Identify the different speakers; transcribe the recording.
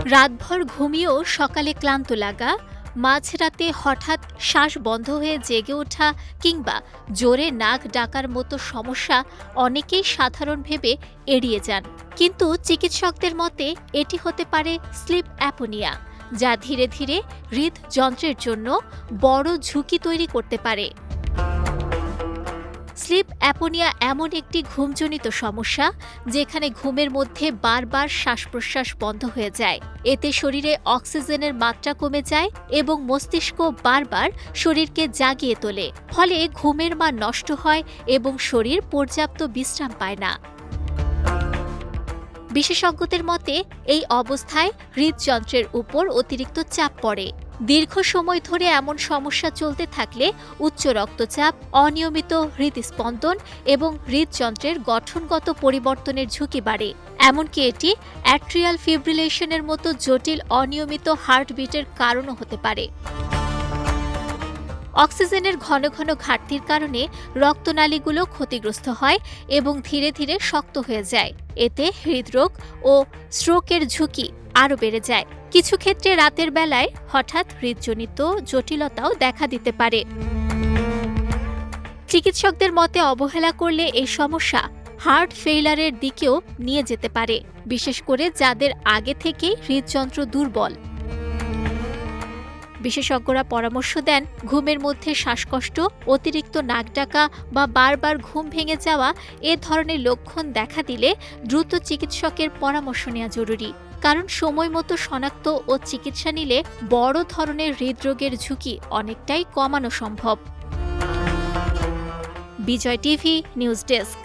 Speaker 1: রাতভর ঘুমিয়েও সকালে ক্লান্ত লাগা, মাঝরাতে হঠাৎ শ্বাস বন্ধ হয়ে জেগে ওঠা কিংবা জোরে নাক ডাকার মতো সমস্যা অনেকেই সাধারণ ভেবে এড়িয়ে যান। কিন্তু চিকিৎসকদের মতে এটি হতে পারে স্লিপ অ্যাপোনিয়া, যা ধীরে ধীরে হৃদযন্ত্রের জন্য বড় ঝুঁকি তৈরি করতে পারে। স্লিপ অ্যাপোনিয়া এমন একটি ঘুমজনিত সমস্যা যেখানে ঘুমের মধ্যে বারবার শ্বাস-প্রশ্বাস বন্ধ হয়ে যায়। এতে শরীরে অক্সিজেনের মাত্রা কমে যায় এবং মস্তিষ্ক বারবার শরীরকে জাগিয়ে তোলে। ফলে ঘুমের মান নষ্ট হয় এবং শরীর পর্যাপ্ত বিশ্রাম পায় না। বিশেষজ্ঞদের মতে এই অবস্থায় হৃদযন্ত্রের উপর অতিরিক্ত চাপ পড়ে। দীর্ঘ সময় ধরে এমন সমস্যা চলতে থাকলে উচ্চ রক্তচাপ, অনিয়মিত হৃদস্পন্দন এবং হৃদযন্ত্রের গঠনগত পরিবর্তনের ঝুঁকি বাড়ে। এমনকি এটি অ্যাট্রিয়াল ফিব্রিলেশনের মতো জটিল অনিয়মিত হার্টবিটের কারণও হতে পারে। অক্সিজেনের ঘন ঘন ঘাটতির কারণে রক্তনালীগুলো ক্ষতিগ্রস্ত হয় এবং ধীরে ধীরে শক্ত হয়ে যায়। এতে হৃদরোগ ও স্ট্রোকের ঝুঁকি আরও বেড়ে যায়। কিছু ক্ষেত্রে রাতের বেলায় হঠাৎ হৃদজনিত জটিলতাও দেখা দিতে পারে। চিকিৎসকদের মতে অবহেলা করলে এই সমস্যা হার্ট ফেইলারের দিকেও নিয়ে যেতে পারে, বিশেষ করে যাদের আগে থেকেই হৃদযন্ত্র দুর্বল। বিশেষজ্ঞরা পরামর্শ দেন, ঘুমের মধ্যে শ্বাসকষ্ট, অতিরিক্ত নাক ডাকা বা বারবার ঘুম ভেঙে যাওয়া এ ধরনের লক্ষণ দেখা দিলে দ্রুত চিকিৎসকের পরামর্শ নেওয়া জরুরি। কারণ সময় মতো শনাক্ত ও চিকিৎসা নিলে বড় ধরনের হৃদরোগের ঝুঁকি অনেকটাই কমানো সম্ভব। বিজয় টিভি নিউজ ডেস্ক।